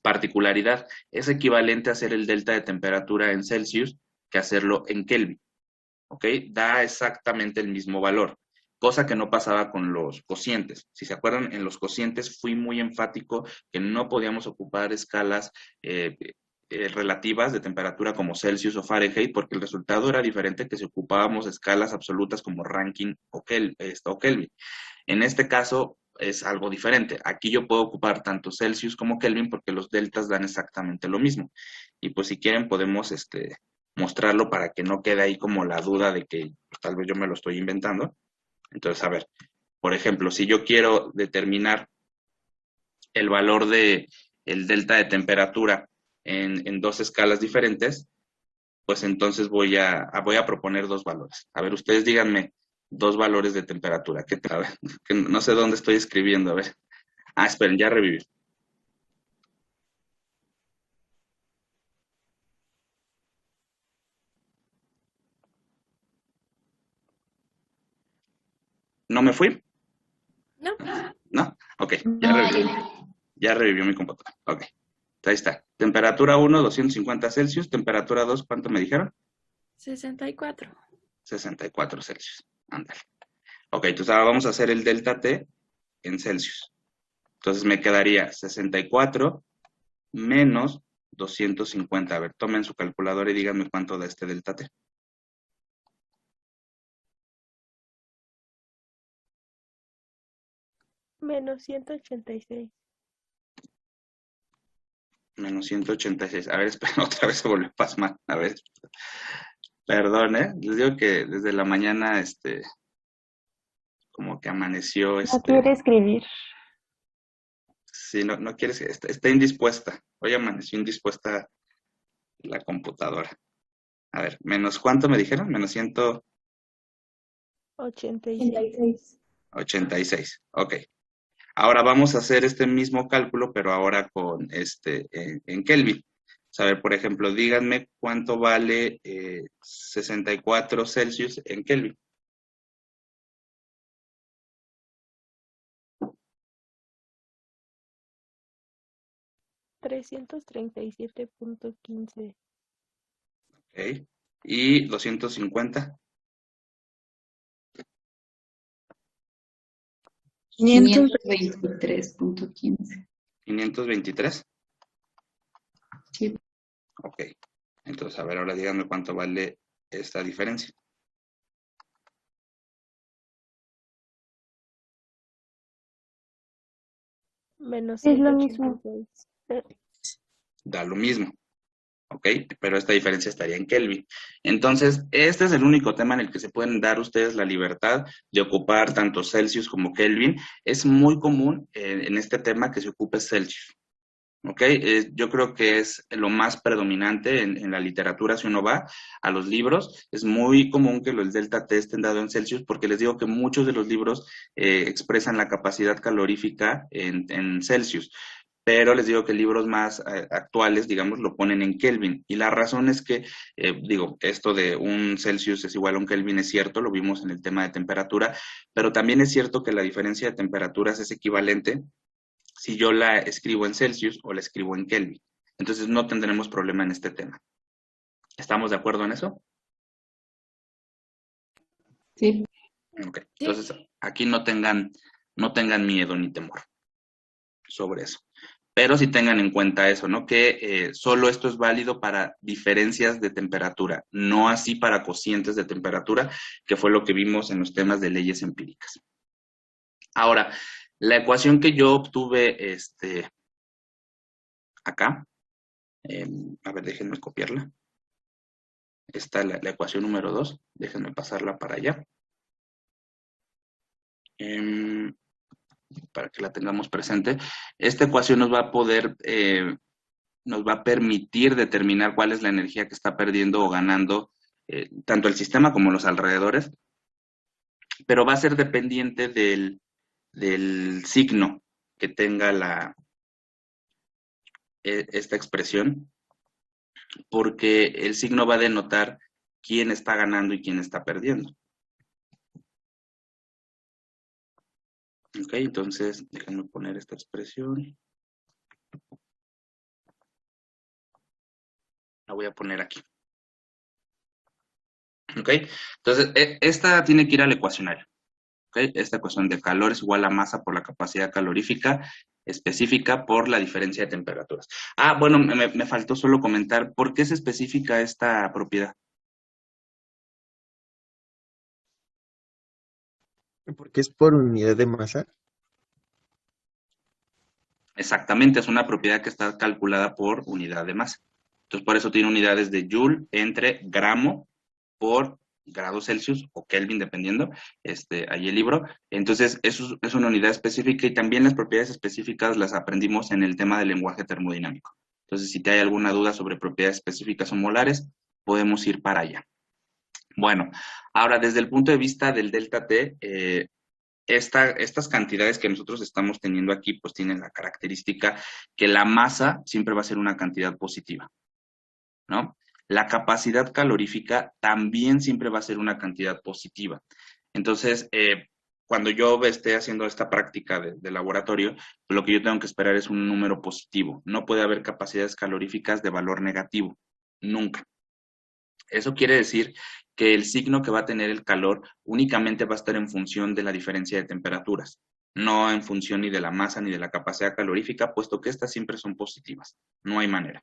particularidad. Es equivalente a hacer el delta de temperatura en Celsius que hacerlo en Kelvin. ¿Ok? Da exactamente el mismo valor, cosa que no pasaba con los cocientes. Si se acuerdan, en los cocientes fui muy enfático que no podíamos ocupar escalas relativas de temperatura como Celsius o Fahrenheit, porque el resultado era diferente que si ocupábamos escalas absolutas como Rankine o Kelvin. En este caso, es algo diferente. Aquí yo puedo ocupar tanto Celsius como Kelvin porque los deltas dan exactamente lo mismo. Y pues si quieren podemos mostrarlo para que no quede ahí como la duda de que pues, tal vez yo me lo estoy inventando. Entonces, a ver, por ejemplo, si yo quiero determinar el valor de el delta de temperatura en dos escalas diferentes, pues entonces voy a proponer dos valores. A ver, ustedes díganme dos valores de temperatura. ¿Qué tal? Que no sé dónde estoy escribiendo, a ver. Ah, esperen, ya reviví. ¿No me fui? No, ¿No? Ok, ya No, reviví. Ya revivió mi computadora. Ok, ahí está. Temperatura 1, 250 Celsius. Temperatura 2, ¿cuánto me dijeron? 64. 64 Celsius. Ándale. Ok, entonces ahora vamos a hacer el delta T en Celsius. Entonces me quedaría 64 menos 250. A ver, tomen su calculadora y díganme cuánto da este delta T. Menos 186. Menos 186. A ver, espera, otra vez se volvió a pasmar. A ver, perdón, ¿eh? Les digo que desde la mañana, como que amaneció, No quiere escribir. sí, no quieres, está indispuesta. Hoy amaneció indispuesta la computadora. A ver, ¿menos cuánto me dijeron? Menos 86. 86. 186. Ok. Ahora vamos a hacer este mismo cálculo, pero ahora con en Kelvin. A ver, por ejemplo, díganme cuánto vale 64 Celsius en Kelvin. $337.15. Ok. Y 250. 523.15. 523. Sí. Ok. Entonces, a ver, ahora díganme cuánto vale esta diferencia. Menos Es lo mismo. 186. Da lo mismo. ¿Ok? Pero esta diferencia estaría en Kelvin. Entonces, este es el único tema en el que se pueden dar ustedes la libertad de ocupar tanto Celsius como Kelvin. Es muy común en este tema que se ocupe Celsius. ¿Ok? Yo creo que es lo más predominante en la literatura si uno va a los libros. Es muy común que el delta T estén dado en Celsius porque les digo que muchos de los libros expresan la capacidad calorífica en Celsius, pero les digo que libros más actuales, digamos, lo ponen en Kelvin. Y la razón es que, esto de un Celsius es igual a un Kelvin es cierto, lo vimos en el tema de temperatura, pero también es cierto que la diferencia de temperaturas es equivalente si yo la escribo en Celsius o la escribo en Kelvin. Entonces no tendremos problema en este tema. ¿Estamos de acuerdo en eso? Sí. Ok. Sí. Entonces aquí no tengan miedo ni temor sobre eso. Pero sí tengan en cuenta eso, ¿no? Que solo esto es válido para diferencias de temperatura, no así para cocientes de temperatura, que fue lo que vimos en los temas de leyes empíricas. Ahora, la ecuación que yo obtuve acá, a ver, déjenme copiarla. Está la ecuación número 2, déjenme pasarla para allá. Para que la tengamos presente. Esta ecuación nos va a poder nos va a permitir determinar cuál es la energía que está perdiendo o ganando tanto el sistema como los alrededores, pero va a ser dependiente del signo que tenga esta expresión, porque el signo va a denotar quién está ganando y quién está perdiendo. Ok, entonces déjenme poner esta expresión. La voy a poner aquí. ¿Ok? Entonces, esta tiene que ir al ecuacionario. ¿Ok? Esta ecuación de calor es igual a masa por la capacidad calorífica específica por la diferencia de temperaturas. Ah, bueno, me faltó solo comentar, ¿por qué se especifica esta propiedad? Porque es por unidad de masa. Exactamente, es una propiedad que está calculada por unidad de masa. Entonces, por eso tiene unidades de Joule entre gramo por grados Celsius o Kelvin, dependiendo, ahí el libro. Entonces, eso es una unidad específica y también las propiedades específicas las aprendimos en el tema del lenguaje termodinámico. Entonces, si te hay alguna duda sobre propiedades específicas o molares, podemos ir para allá. Bueno, ahora desde el punto de vista del delta T, estas cantidades que nosotros estamos teniendo aquí, pues tienen la característica que la masa siempre va a ser una cantidad positiva, ¿no? La capacidad calorífica también siempre va a ser una cantidad positiva. Entonces, cuando yo esté haciendo esta práctica de laboratorio, lo que yo tengo que esperar es un número positivo. No puede haber capacidades caloríficas de valor negativo, nunca. Eso quiere decir que el signo que va a tener el calor únicamente va a estar en función de la diferencia de temperaturas, no en función ni de la masa ni de la capacidad calorífica, puesto que estas siempre son positivas, no hay manera.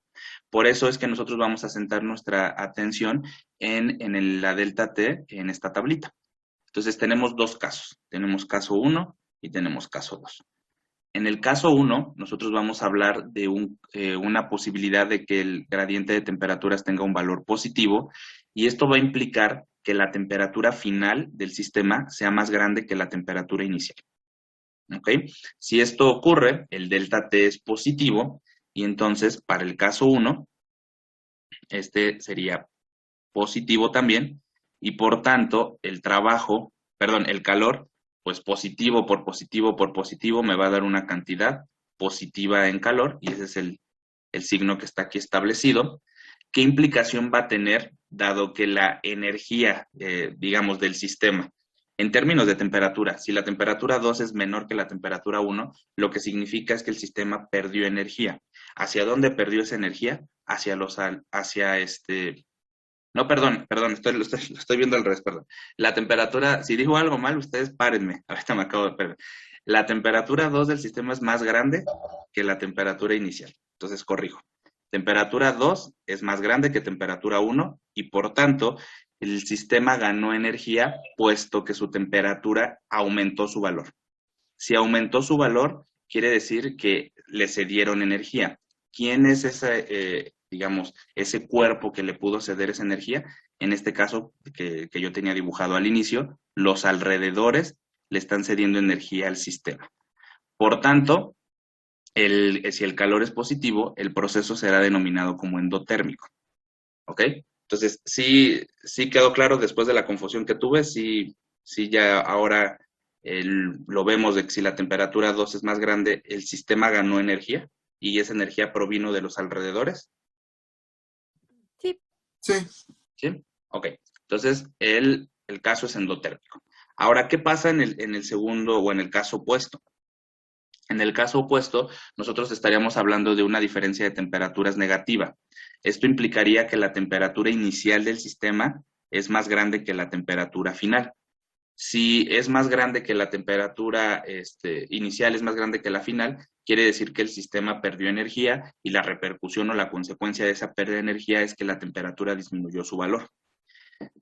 Por eso es que nosotros vamos a centrar nuestra atención en la delta T en esta tablita. Entonces tenemos dos casos, tenemos caso 1 y tenemos caso 2. En el caso 1, nosotros vamos a hablar de una posibilidad de que el gradiente de temperaturas tenga un valor positivo y esto va a implicar que la temperatura final del sistema sea más grande que la temperatura inicial. ¿Ok? Si esto ocurre, el delta T es positivo y entonces para el caso 1, este sería positivo también y por tanto el calor, pues positivo por positivo por positivo me va a dar una cantidad positiva en calor y ese es el signo que está aquí establecido. ¿Qué implicación va a tener dado que la energía, digamos, del sistema, en términos de temperatura, si la temperatura 2 es menor que la temperatura 1, lo que significa es que el sistema perdió energía. ¿Hacia dónde perdió esa energía? No, perdón, lo estoy viendo al revés, perdón. La temperatura, si digo algo mal, ustedes párenme, ahorita me acabo de perder. La temperatura 2 del sistema es más grande que la temperatura inicial, entonces corrijo. Temperatura 2 es más grande que temperatura 1 y por tanto el sistema ganó energía puesto que su temperatura aumentó su valor. Si aumentó su valor, quiere decir que le cedieron energía. ¿Quién es ese, digamos, ese cuerpo que le pudo ceder esa energía? En este caso, que yo tenía dibujado al inicio, los alrededores le están cediendo energía al sistema. Por tanto, si el calor es positivo, el proceso será denominado como endotérmico. ¿Ok? Entonces, sí quedó claro después de la confusión que tuve, sí ya ahora lo vemos de que si la temperatura 2 es más grande, el sistema ganó energía y esa energía provino de los alrededores. Sí. Sí. ¿Sí? Ok. Entonces, el caso es endotérmico. Ahora, ¿qué pasa en el segundo o en el caso opuesto? En el caso opuesto, nosotros estaríamos hablando de una diferencia de temperaturas negativa. Esto implicaría que la temperatura inicial del sistema es más grande que la temperatura final. Si es más grande que la temperatura inicial, es más grande que la final, quiere decir que el sistema perdió energía y la repercusión o la consecuencia de esa pérdida de energía es que la temperatura disminuyó su valor.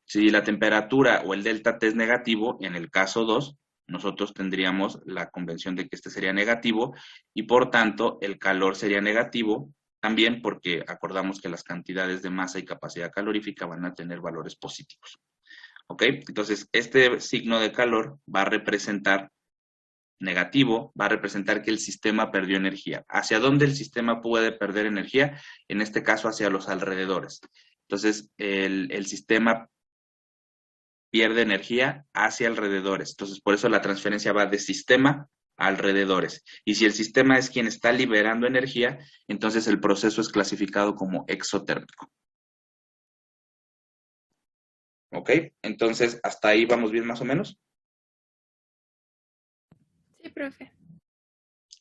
Si la temperatura o el delta T es negativo, en el caso 2, nosotros tendríamos la convención de que este sería negativo y por tanto el calor sería negativo también porque acordamos que las cantidades de masa y capacidad calorífica van a tener valores positivos. ¿Ok? Entonces, este signo de calor va a representar negativo, va a representar que el sistema perdió energía. ¿Hacia dónde el sistema puede perder energía? En este caso, hacia los alrededores. Entonces, el sistema pierde energía hacia alrededores. Entonces, por eso la transferencia va de sistema a alrededores. Y si el sistema es quien está liberando energía, entonces el proceso es clasificado como exotérmico. ¿Ok? Entonces, ¿hasta ahí vamos bien más o menos? Sí, profe.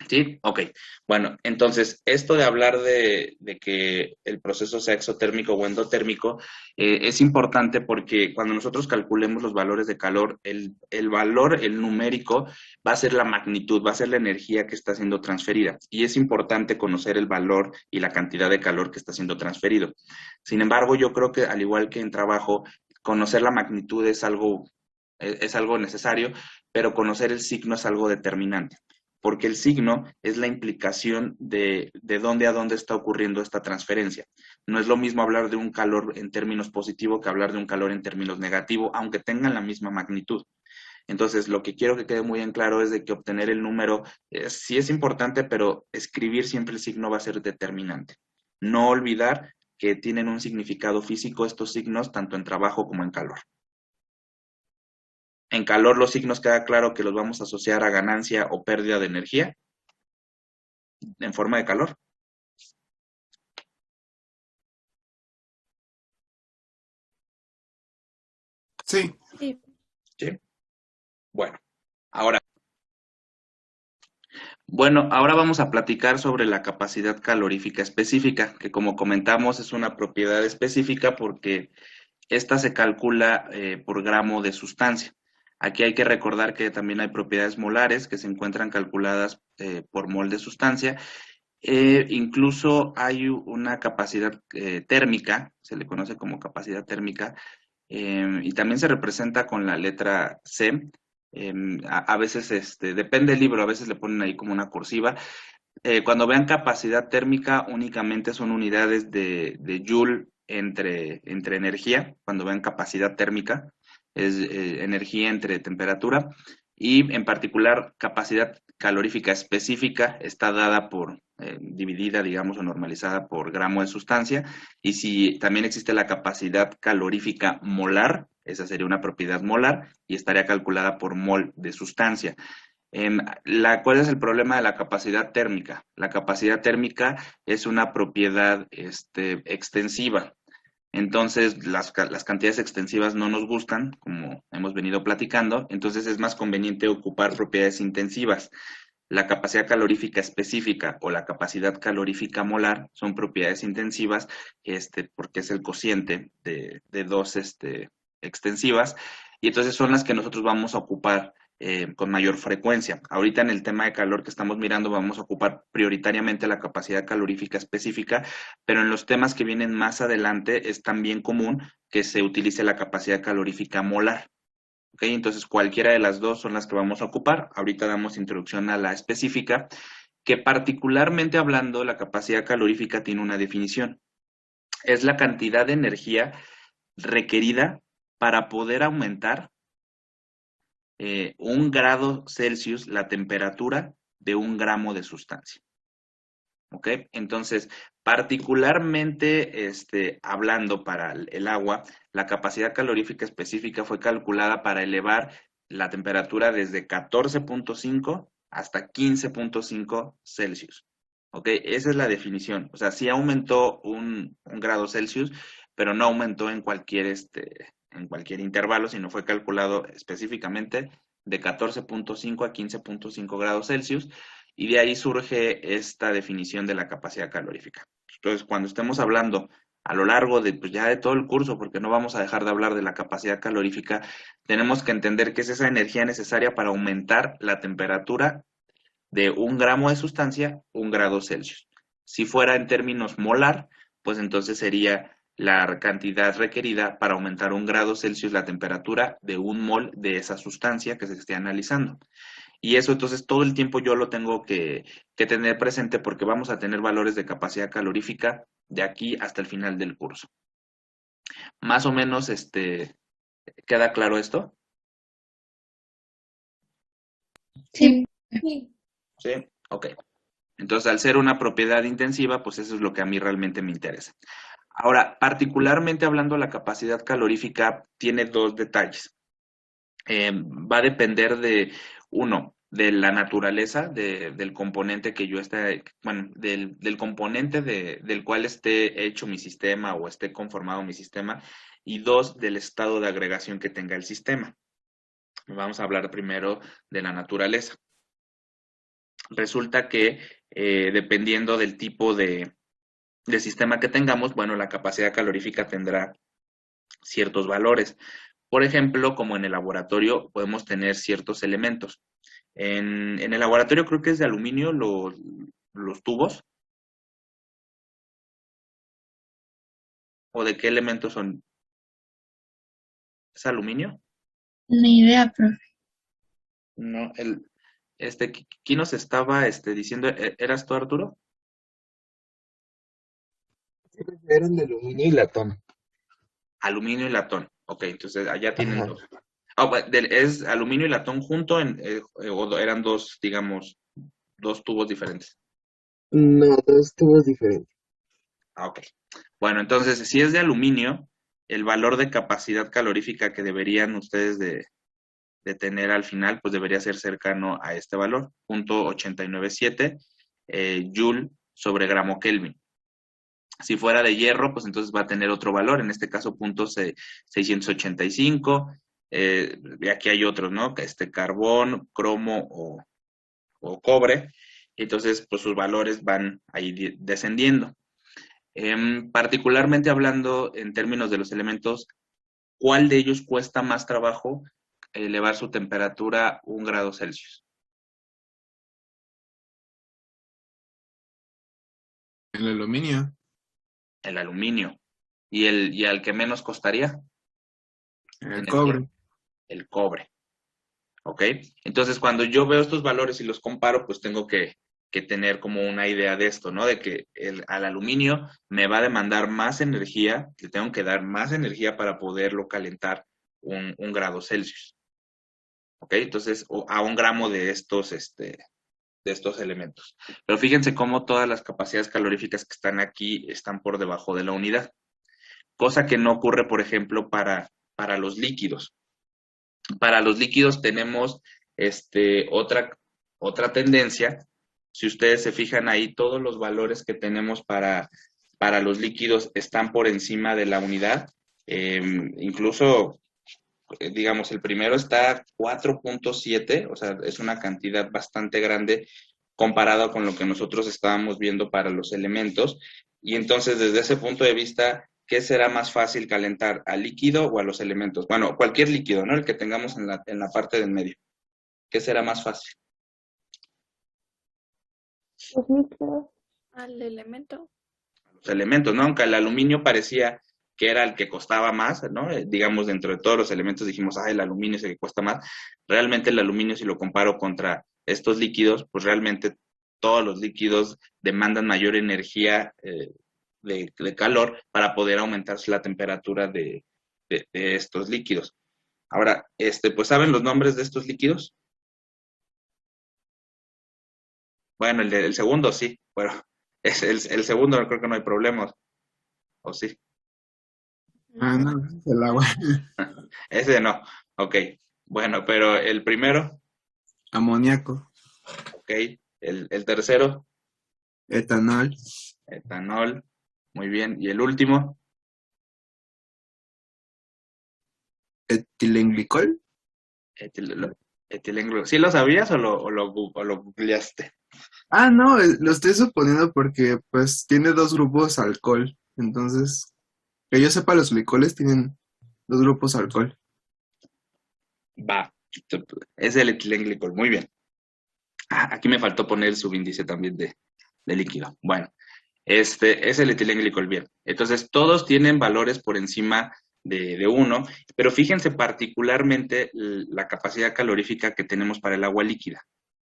¿Sí? Ok. Bueno, entonces, esto de hablar de que el proceso sea exotérmico o endotérmico es importante porque cuando nosotros calculemos los valores de calor, el valor, el numérico, va a ser la magnitud, va a ser la energía que está siendo transferida. Y es importante conocer el valor y la cantidad de calor que está siendo transferido. Sin embargo, yo creo que al igual que en trabajo, conocer la magnitud es algo necesario, pero conocer el signo es algo determinante. porque el signo es la implicación de dónde a dónde está ocurriendo esta transferencia. No es lo mismo hablar de un calor en términos positivos que hablar de un calor en términos negativos, aunque tengan la misma magnitud. Entonces, lo que quiero que quede muy en claro es de que obtener el número sí es importante, pero escribir siempre el signo va a ser determinante. No olvidar que tienen un significado físico estos signos, tanto en trabajo como en calor. En calor los signos queda claro que los vamos a asociar a ganancia o pérdida de energía en forma de calor. Sí. Sí. ¿Sí? Bueno, ahora vamos a platicar sobre la capacidad calorífica específica, que como comentamos es una propiedad específica porque esta se calcula por gramo de sustancia. Aquí hay que recordar que también hay propiedades molares que se encuentran calculadas por mol de sustancia. Incluso hay una capacidad térmica, se le conoce como capacidad térmica, y también se representa con la letra C. A veces, depende del libro, a veces le ponen ahí como una cursiva. Cuando vean capacidad térmica, únicamente son unidades de Joule entre energía. Cuando vean capacidad térmica, es energía entre temperatura. Y en particular, capacidad calorífica específica está dada por, dividida, digamos, o normalizada por gramo de sustancia. Y si también existe la capacidad calorífica molar, esa sería una propiedad molar y estaría calculada por mol de sustancia. ¿Cuál es el problema de la capacidad térmica? La capacidad térmica es una propiedad extensiva. Entonces, las cantidades extensivas no nos gustan, como hemos venido platicando. Entonces, es más conveniente ocupar propiedades intensivas. La capacidad calorífica específica o la capacidad calorífica molar son propiedades intensivas, porque es el cociente de dos extensivas, y entonces son las que nosotros vamos a ocupar con mayor frecuencia. Ahorita en el tema de calor que estamos mirando vamos a ocupar prioritariamente la capacidad calorífica específica, pero en los temas que vienen más adelante es también común que se utilice la capacidad calorífica molar. ¿Ok? Entonces cualquiera de las dos son las que vamos a ocupar. Ahorita damos introducción a la específica, que particularmente hablando, la capacidad calorífica tiene una definición. Es la cantidad de energía requerida para poder aumentar 1 grado Celsius la temperatura de 1 gramo de sustancia. ¿Ok? Entonces, particularmente hablando para el agua, la capacidad calorífica específica fue calculada para elevar la temperatura desde 14.5 hasta 15.5 Celsius. ¿Ok? Esa es la definición. O sea, sí aumentó 1 grado Celsius, pero no aumentó en cualquier intervalo, sino fue calculado específicamente de 14.5 a 15.5 grados Celsius. Y de ahí surge esta definición de la capacidad calorífica. Entonces, cuando estemos hablando a lo largo de, pues ya de todo el curso, porque no vamos a dejar de hablar de la capacidad calorífica, tenemos que entender que es esa energía necesaria para aumentar la temperatura de 1 gramo de sustancia, 1 grado Celsius. Si fuera en términos molar, pues entonces sería la cantidad requerida para aumentar 1 grado Celsius la temperatura de 1 mol de esa sustancia que se esté analizando. Y eso entonces todo el tiempo yo lo tengo que tener presente porque vamos a tener valores de capacidad calorífica de aquí hasta el final del curso. Más o menos, ¿queda claro esto? Sí. Sí, ok. Entonces, al ser una propiedad intensiva, pues eso es lo que a mí realmente me interesa. Ahora, particularmente hablando, la capacidad calorífica tiene dos detalles. Va a depender de la naturaleza del componente que yo esté, bueno, del componente del cual esté hecho mi sistema o esté conformado mi sistema, y dos, del estado de agregación que tenga el sistema. Vamos a hablar primero de la naturaleza. Resulta que dependiendo del tipo de sistema que tengamos, bueno, la capacidad calorífica tendrá ciertos valores. Por ejemplo, como en el laboratorio podemos tener ciertos elementos. En el laboratorio creo que es de aluminio los tubos. ¿O de qué elementos son? ¿Es aluminio? Ni idea, profe. No, Aquí nos estaba diciendo, ¿eras tú, Arturo? Eran de aluminio y latón. Aluminio y latón. Ok, entonces allá tienen Ajá. dos. Ah, ¿es aluminio y latón junto o eran dos, digamos, dos tubos diferentes? No, dos tubos diferentes. Ah, ok. Bueno, entonces, si es de aluminio, el valor de capacidad calorífica que deberían ustedes de tener al final, pues debería ser cercano a este valor, 0.897 Joule sobre gramo Kelvin. Si fuera de hierro, pues entonces va a tener otro valor, en este caso 685. Y aquí hay otros, ¿no? Carbón, cromo o cobre. Entonces, pues sus valores van ahí descendiendo. Particularmente hablando en términos de los elementos, ¿cuál de ellos cuesta más trabajo elevar su temperatura 1 °C? El aluminio. El aluminio. ¿Y al que menos costaría? El En el hierro, cobre. el cobre. ¿Ok? Entonces, cuando yo veo estos valores y los comparo, pues tengo que tener como una idea de esto, ¿no? De que al aluminio me va a demandar más energía, le tengo que dar más energía para poderlo calentar 1 °C. ¿Ok? Entonces, a 1 gramo de estos elementos. Pero fíjense cómo todas las capacidades caloríficas que están aquí están por debajo de la unidad, cosa que no ocurre, por ejemplo, para los líquidos. Para los líquidos tenemos otra tendencia. Si ustedes se fijan ahí, todos los valores que tenemos para los líquidos están por encima de la unidad. Incluso, digamos, el primero está 4.7, o sea, es una cantidad bastante grande comparado con lo que nosotros estábamos viendo para los elementos. Y entonces, desde ese punto de vista, ¿qué será más fácil calentar, al líquido o a los elementos? Bueno, cualquier líquido, ¿no? El que tengamos en la parte del medio. ¿Qué será más fácil? Los líquidos. Al elemento. Los elementos, ¿no? Aunque el aluminio parecía que era el que costaba más, ¿no? Digamos, dentro de todos los elementos dijimos, el aluminio es el que cuesta más. Realmente el aluminio, si lo comparo contra estos líquidos, pues realmente todos los líquidos demandan mayor energía de calor para poder aumentar la temperatura de estos líquidos. Ahora, pues, ¿saben los nombres de estos líquidos? Bueno, el segundo sí, bueno, es el segundo creo que no hay problemas, ¿o sí? Ah, no, es el agua. Ese no, ok. Bueno, pero el primero, Amoníaco. ok. El tercero, Etanol. etanol, muy bien. Y el último, Etilenglicol. etilenglicol. ¿Sí lo sabías o lo googleaste? Ah, no, lo estoy suponiendo porque pues tiene dos grupos alcohol. Entonces, que yo sepa, los glicoles tienen dos grupos alcohol. Va, es el etilenglicol, muy bien. Aquí me faltó poner el subíndice también de líquido. Bueno, es el etilenglicol, bien. Entonces, todos tienen valores por encima de 1, pero fíjense particularmente la capacidad calorífica que tenemos para el agua líquida.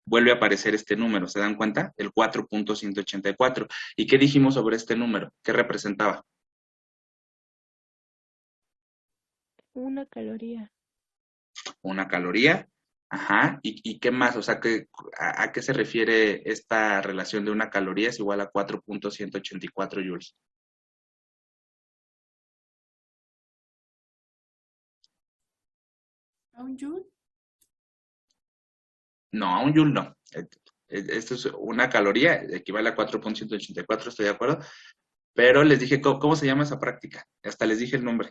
Vuelve a aparecer este número, ¿se dan cuenta? El 4.184. ¿Y qué dijimos sobre este número? ¿Qué representaba? 1 caloría. 1 caloría. Ajá. ¿Y qué más? O sea, ¿a qué se refiere esta relación de 1 caloría es igual a 4.184 joules? ¿A un joule? No, a un joule no. Esto es 1 caloría, equivale a 4.184, estoy de acuerdo. Pero les dije, ¿cómo se llama esa práctica? Hasta les dije el nombre.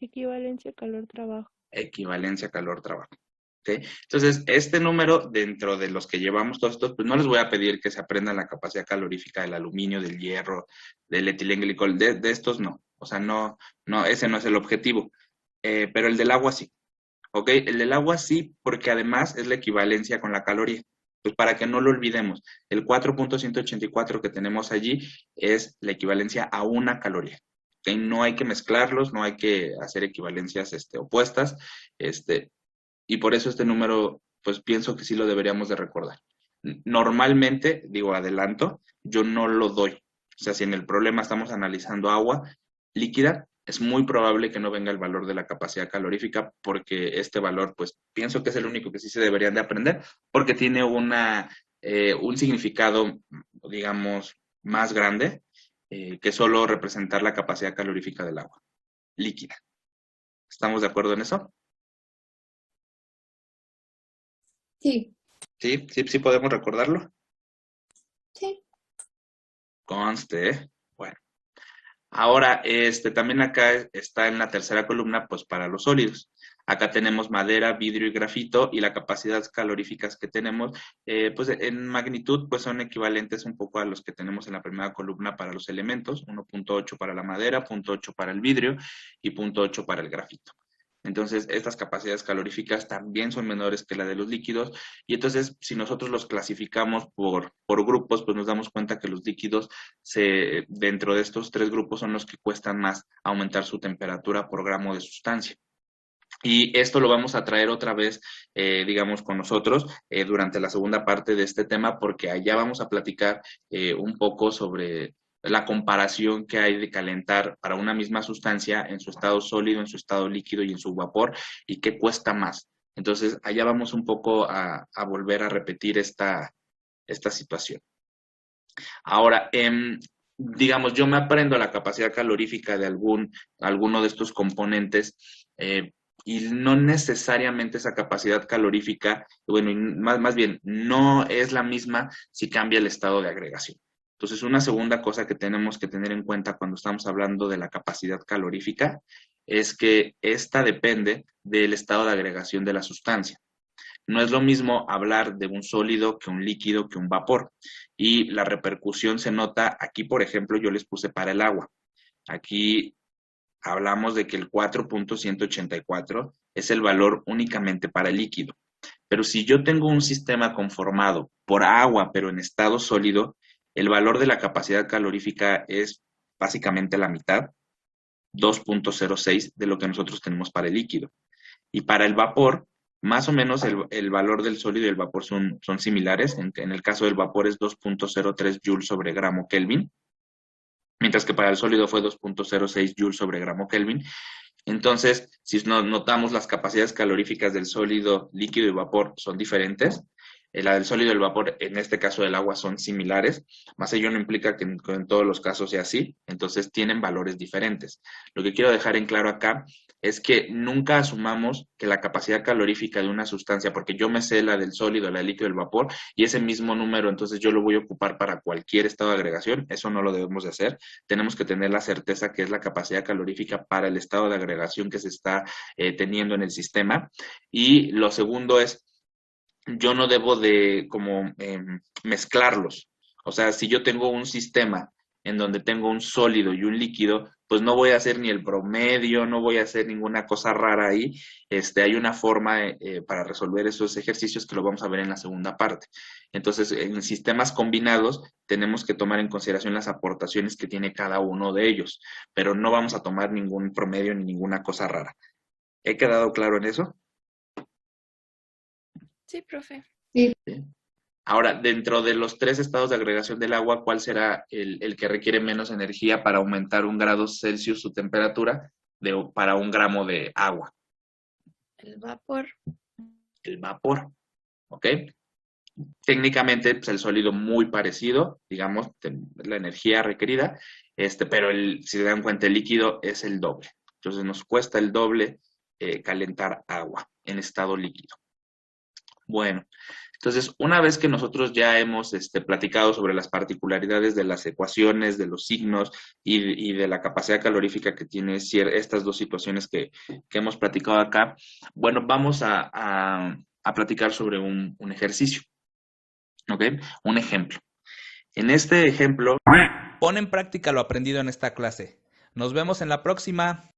Equivalencia calor-trabajo. Equivalencia calor-trabajo. ¿Okay? Entonces, este número, dentro de los que llevamos todos estos, pues no les voy a pedir que se aprendan la capacidad calorífica del aluminio, del hierro, del etilenglicol, de estos no. O sea, no, ese no es el objetivo. Pero el del agua sí. ¿Ok? El del agua sí, porque además es la equivalencia con la caloría. Pues para que no lo olvidemos, el 4.184 que tenemos allí es la equivalencia a 1 caloría. ¿Okay? No hay que mezclarlos, no hay que hacer equivalencias opuestas. Y por eso este número pues pienso que sí lo deberíamos de recordar. Normalmente, digo, adelanto, yo no lo doy. O sea, si en el problema estamos analizando agua líquida, es muy probable que no venga el valor de la capacidad calorífica, porque este valor, pues pienso que es el único que sí se deberían de aprender, porque tiene un significado, digamos, más grande que solo representar la capacidad calorífica del agua líquida. ¿Estamos de acuerdo en eso? Sí, Sí, sí, sí podemos recordarlo. sí. Conste, ¿eh? Bueno. Ahora, también acá está en la tercera columna, pues para los sólidos. Acá tenemos madera, vidrio y grafito, y las capacidades caloríficas que tenemos, pues en magnitud, pues son equivalentes un poco a los que tenemos en la primera columna para los elementos, 1.8 para la madera, 0.8 para el vidrio y 0.8 para el grafito. Entonces, estas capacidades caloríficas también son menores que la de los líquidos, y entonces, si nosotros los clasificamos por grupos, pues nos damos cuenta que los líquidos, dentro de estos 3 grupos, son los que cuestan más aumentar su temperatura por gramo de sustancia. Y esto lo vamos a traer otra vez, digamos, con nosotros durante la segunda parte de este tema, porque allá vamos a platicar un poco sobre la comparación que hay de calentar para una misma sustancia en su estado sólido, en su estado líquido y en su vapor, y qué cuesta más. Entonces, allá vamos un poco a volver a repetir esta situación. Ahora, digamos, yo me aprendo la capacidad calorífica de alguno de estos componentes, y no necesariamente esa capacidad calorífica, bueno, más bien, no es la misma si cambia el estado de agregación. Entonces, una segunda cosa que tenemos que tener en cuenta cuando estamos hablando de la capacidad calorífica es que esta depende del estado de agregación de la sustancia. No es lo mismo hablar de un sólido que un líquido que un vapor. Y la repercusión se nota aquí, por ejemplo, yo les puse para el agua. Aquí hablamos de que el 4.184 es el valor únicamente para el líquido. Pero si yo tengo un sistema conformado por agua, pero en estado sólido, el valor de la capacidad calorífica es básicamente la mitad, 2.06 de lo que nosotros tenemos para el líquido. Y para el vapor, más o menos el valor del sólido y el vapor son similares. En el caso del vapor es 2.03 joules sobre gramo Kelvin, mientras que para el sólido fue 2.06 joules sobre gramo Kelvin. Entonces, si notamos, las capacidades caloríficas del sólido, líquido y vapor son diferentes. La del sólido y el vapor, en este caso del agua, son similares, más ello no implica que en todos los casos sea así, entonces tienen valores diferentes. Lo que quiero dejar en claro acá es que nunca asumamos que la capacidad calorífica de una sustancia, porque yo me sé la del sólido, la del líquido y el vapor, y ese mismo número, entonces yo lo voy a ocupar para cualquier estado de agregación. Eso no lo debemos de hacer. Tenemos que tener la certeza que es la capacidad calorífica para el estado de agregación que se está teniendo en el sistema. Y lo segundo es, yo no debo de como mezclarlos. O sea, si yo tengo un sistema en donde tengo un sólido y un líquido, pues no voy a hacer ni el promedio, no voy a hacer ninguna cosa rara ahí. Hay una forma para resolver esos ejercicios que lo vamos a ver en la segunda parte. Entonces, en sistemas combinados tenemos que tomar en consideración las aportaciones que tiene cada uno de ellos, pero no vamos a tomar ningún promedio ni ninguna cosa rara. ¿He quedado claro en eso? Sí, profe. Sí, Ahora, dentro de los 3 estados de agregación del agua, ¿cuál será el que requiere menos energía para aumentar 1 grado Celsius su temperatura para 1 gramo de agua? El vapor. El vapor, ¿ok? Técnicamente, pues el sólido muy parecido, digamos, la energía requerida, pero si se dan cuenta, el líquido es el doble. Entonces, nos cuesta el doble calentar agua en estado líquido. Bueno, entonces, una vez que nosotros ya hemos platicado sobre las particularidades de las ecuaciones, de los signos y de la capacidad calorífica que tiene estas dos situaciones que hemos platicado acá, bueno, vamos a platicar sobre un ejercicio, ¿ok? Un ejemplo. En este ejemplo, Pon en práctica lo aprendido en esta clase. Nos vemos en la próxima.